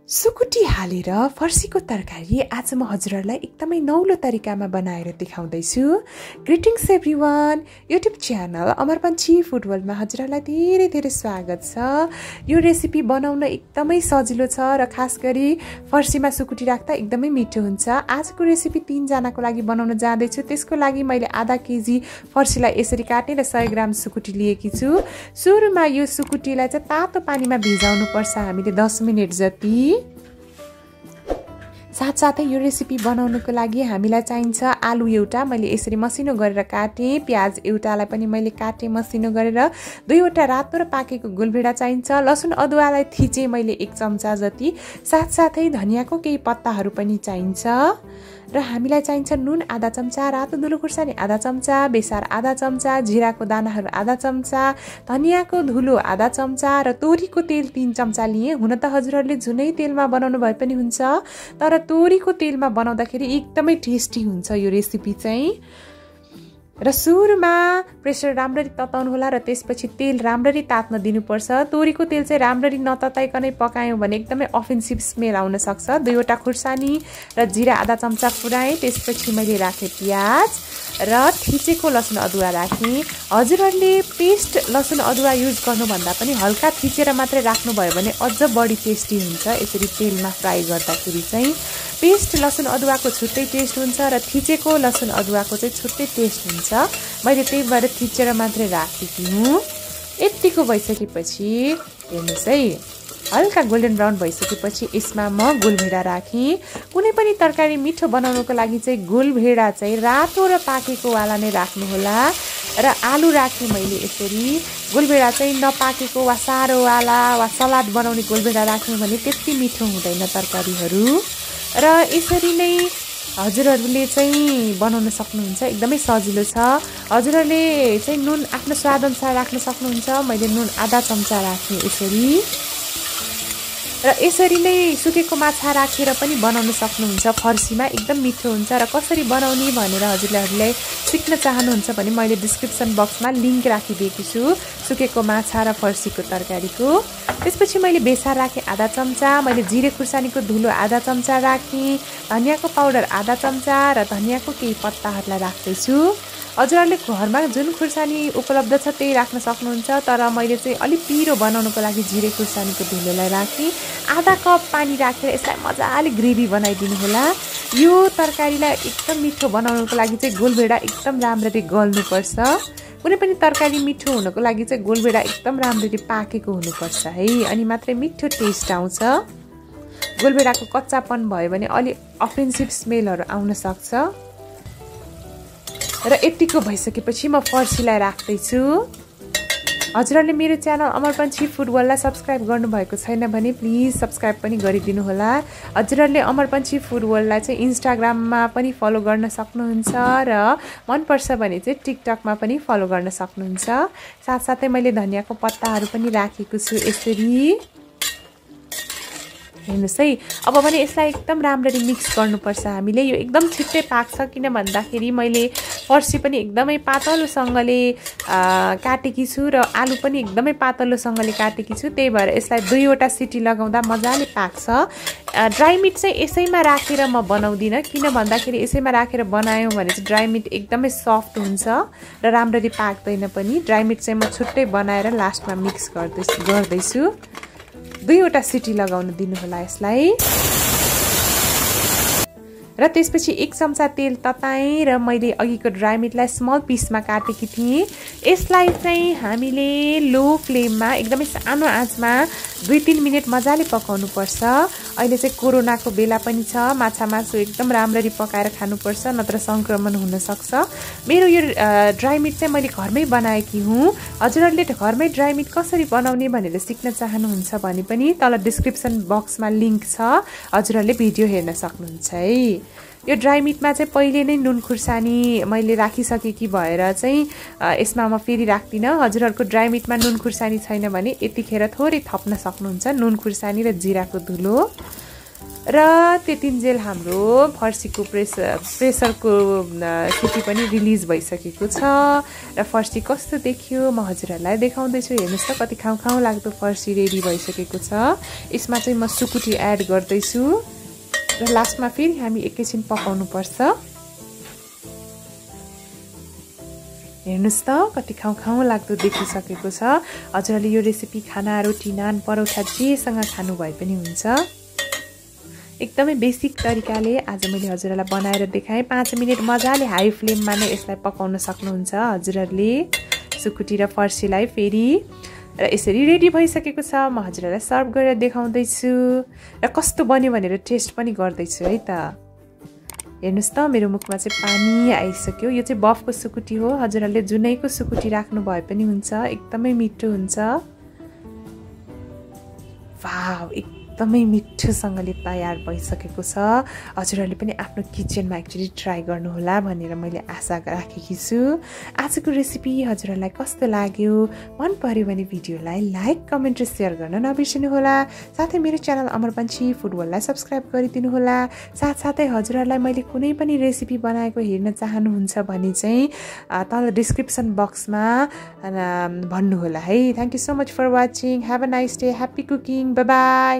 सुकुटी हालेर फर्सीको तरकारी आज म हजुरहरूलाई एकदमै नौलो तरिकामा बनाएर देखाउँदैछु। Greetings everyone, YouTube channel Amarpanchi food वर्ल्डमा हजुरहरूलाई धेरै धेरै स्वागत छ। यो रेसिपी बनाउन एकदमै सजिलो छ र खास गरी फर्सीमा सुकुटी राख्दा एकदमै मिठो हुन्छ। आजको रेसिपी 3 जनाको लागि बनाउन जाँदैछु। त्यसको लागि मैले आधा केजी फर्सीलाई यसरी काटेँ र 100 ग्राम सुकुटी लिएकी छु। सुरुमा यो सुकुटीलाई चाहिँ तातो पानीमा भिजाउनु पर्छ हामीले 10 मिनेट जति। साथसाथै यो रेसिपी बनाउनको लागि हामीलाई चाहिन्छ आलु एउटा, मैले यसरी मसिनो गरेर काटेँ। प्याज एउटालाई पनि मैले काटेँ मसिनो गरेर। 2वटा रातो र पाकेको गुलभेडा चाहिन्छ। लसुन अदुवालाई थिचेँ मैले 1 चम्चा जति। साथसाथै धनियाको केही पत्ताहरू पनि चाहिन्छ र हामीलाई चाहिन्छ नुन आधा चम्चा, रातो धुलो खुर्सानी आधा चम्चा, बेसार आधा चम्चा, जिराको दानाहरू आधा चम्चा, धनियाको धुलो आधा चम्चा र तोरीको तेल 3 चम्चा लिए। हुन त हजुरहरूले जुनै तेलमा बनाउनु भए पनि हुन्छ, तर तोरीको तेलमा बनाउँदाखेरि एकदमै टेस्टी हुन्छ यो रेसिपी चाहिँ। र सुरुमा प्रेसर राम्ररी तताउनु होला र त्यसपछि तेल राम्ररी तात्न दिनुपर्छ। तोरीको तेल चाहिँ राम्ररी नतताइकनै पकायौँ भने एकदमै अफेन्सिभ स्मेल आउन सक्छ। 2वटा खुर्सानी र जिरा आधा चम्चा फुराएँ। त्यसपछि मैले राखेँ प्याज र थिचेको लसुन अदुवा राखेँ। हजुरहरूले पेस्ट लसुन अदुवा युज गर्नुभन्दा पनि हल्का थिचेर मात्रै राख्नुभयो भने अझ बढी टेस्टी हुन्छ। यसरी तेलमा फ्राई गर्दाखेरि चाहिँ पेस्ट लसुन अदुवाको छुट्टै टेस्ट हुन्छ र थिचेको लसुन अदुवाको चाहिँ छुट्टै टेस्ट हुन्छ। मैले त्यही भएर थिचेर मात्रै राखेकी हुँ। यतिको भइसकेपछि हेर्नुहोस् है, हल्का गोल्डन ब्राउन भइसकेपछि यसमा म गुलभेडा राखेँ। कुनै पनि तरकारी मिठो बनाउनको लागि चाहिँ गुलभेडा चाहिँ रातो र पाकेको वाला नै राख्नुहोला। र आलु राखेँ मैले यसरी। गुलभेडा चाहिँ नपाकेको वा सारोवाला वा सलाद बनाउने गुलभेडा राख्यौँ भने त्यति मिठो हुँदैन तरकारीहरू। र यसरी नै हजुरहरूले चाहिँ बनाउन सक्नुहुन्छ। एकदमै सजिलो छ। हजुरहरूले चाहिँ नुन आफ्नो स्वादअनुसार राख्न सक्नुहुन्छ। मैले नुन आधा चम्चा राखेँ यसरी। र यसरी नै सुकेको माछा राखेर पनि बनाउन सक्नुहुन्छ। फर्सीमा एकदम मिठो हुन्छ। र कसरी बनाउने भनेर हजुरहरूले सिक्न चाहनुहुन्छ भने मैले डिस्क्रिप्सन बक्समा लिङ्क राखिदिएकी छु सुकेको माछा र फर्सीको तरकारीको। त्यसपछि मैले बेसार राखेँ आधा चम्चा, मैले जिरे खुर्सानीको धुलो आधा चम्चा राखेँ, धनियाको पाउडर आधा चम्चा र धनियाको केही पत्ताहरूलाई राख्दैछु। हजुरहरूले घरमा जुन खुर्सानी उपलब्ध छ त्यही राख्न सक्नुहुन्छ, तर मैले चाहिँ अलिक पिरो बनाउनको लागि जिरे खुर्सानीको धुलोलाई राखेँ। आधा कप पानी राखेर यसलाई मजाले ग्रेभी बनाइदिनु होला। यो तरकारीलाई एकदम मिठो बनाउनको लागि चाहिँ गुलभेडा एकदम राम्ररी गल्नुपर्छ। कुनै पनि तरकारी मिठो हुनको लागि चाहिँ गुलभेडा एकदम राम्ररी पाकेको हुनुपर्छ है, अनि मात्रै मिठो टेस्ट आउँछ। गुलभेडाको कच्चापन भयो भने अलि अफेन्सिभ स्मेलहरू आउन सक्छ। र यतिको भइसकेपछि म फर्सीलाई राख्दैछु। हजुरहरूले मेरो च्यानल अमरपन्ची फुड वर्ल्डलाई सब्सक्राइब गर्नुभएको छैन भने प्लिज सब्सक्राइब पनि गरिदिनु होला। हजुरहरूले अमरपन्ची फुड वर्ल्डलाई चाहिँ इन्स्टाग्राममा पनि फलो गर्न सक्नुहुन्छ र मनपर्छ भने चाहिँ टिकटकमा पनि फलो गर्न सक्नुहुन्छ। साथसाथै मैले धनियाको पत्ताहरू पनि राखेको छु यसरी। हेर्नुहोस् है, अब भने यसलाई एकदम राम्ररी मिक्स गर्नुपर्छ हामीले। यो एकदम छिट्टै पाक्छ, किन भन्दाखेरि मैले फर्सी पनि एकदमै पातलोसँगले काटेकी छु र आलु पनि एकदमै पातलोसँगले काटेकी छु। त्यही भएर यसलाई 2वटा सिटी लगाउँदा मजाले पाक्छ। ड्राई मिट चाहिँ यसैमा राखेर म बनाउँदिनँ, किन भन्दाखेरि यसैमा राखेर बनायौँ भने चाहिँ ड्राई मिट एकदमै सफ्ट हुन्छ र राम्ररी पाक्दैन पनि। ड्राई मिट चाहिँ म छुट्टै बनाएर लास्टमा मिक्स गर्दैछु। 2वटा सिटी लगाउन दिनु होला यसलाई। र त्यसपछि 1 चम्चा तेल तताएँ र मैले अघिको ड्राई मिटलाई स्मल पिसमा काटेकी थिएँ। यसलाई चाहिँ हामीले लो फ्लेममा एकदमै सानो आँचमा 2-3 मिनट मजाले पकाउनु पर्छ। अहिले चाहिँ कोरोनाको बेला पनि छ, माछा मासु एकदम राम्ररी पकाएर खानुपर्छ, नत्र सङ्क्रमण हुनसक्छ। मेरो यो ड्राई मिट चाहिँ मैले घरमै बनाएकी हुँ। हजुरहरूले घरमै ड्राई मिट कसरी बनाउने भनेर सिक्न चाहनुहुन्छ भने पनि तल डिस्क्रिप्सन बक्समा लिङ्क छ, हजुरहरूले भिडियो हेर्न सक्नुहुन्छ है। यो ड्राई मिटमा चाहिँ पहिले नै नुन खुर्सानी मैले राखिसकेकी भएर चाहिँ यसमा म फेरि राख्दिनँ। हजुरहरूको ड्राई मिटमा नुन खुर्सानी छैन भने यतिखेर थोरै थप्न सक्नुहुन्छ नुन खुर्सानी र जिराको धुलो। र त्यतिन्जेल हाम्रो फर्सीको प्रेसरको सिटी पनि रिलिज भइसकेको छ र फर्सी कस्तो देखियो म हजुरहरूलाई देखाउँदैछु। हेर्नुहोस् त कति खाउँ लाग्दो फर्सी रेडी भइसकेको छ। यसमा चाहिँ म सुकुटी एड गर्दैछु र लास्टमा फेरि हामी एकैछिन पकाउनु पर्छ। हेर्नुहोस् त कति खाउँ लाग्दो देखिसकेको छ। हजुरहरूले यो रेसिपी खाना रोटी नान परोठा जेसँग खानु भए पनि हुन्छ। एकदमै बेसिक तरिकाले आज मैले हजुरहरूलाई बनाएर देखाएँ। 5 मिनट मजाले हाई फ्लेममा नै यसलाई पकाउन सक्नुहुन्छ हजुरहरूले सुकुटी र फर्सीलाई फेरि। र यसरी रेडी भइसकेको छ। म हजुरहरूलाई सर्भ गरेर देखाउँदैछु र कस्तो बन्यो भनेर टेस्ट पनि गर्दैछु है त। हेर्नुहोस् त मेरो मुखमा चाहिँ पानी आइसक्यो। यो चाहिँ बफको सुकुटी हो। हजुरहरूले जुनैको सुकुटी राख्नु भए पनि हुन्छ। एकदमै मिठो हुन्छ। वाउ एकदमै मिठोसँगले तयार भइसकेको छ। हजुरहरूले पनि आफ्नो किचनमा एक्चुअली ट्राई गर्नुहोला भनेर मैले आशा राखेकी छु। आजको रेसिपी हजुरहरूलाई कस्तो लाग्यो मन पर्यो भने भिडियोलाई लाइक कमेन्ट र सेयर गर्न नबिर्सिनुहोला। साथै मेरो च्यानल अमरपन्ची फुड वर्ल्डलाई सब्स्क्राइब गरिदिनु होला। साथसाथै हजुरहरूलाई मैले कुनै पनि रेसिपी बनाएको हेर्न चाहनुहुन्छ भने चाहिँ तल डिस्क्रिप्सन बक्समा भन्नुहोला है। Thank you so much for watching. Have a nice day. Happy cooking. Bye by.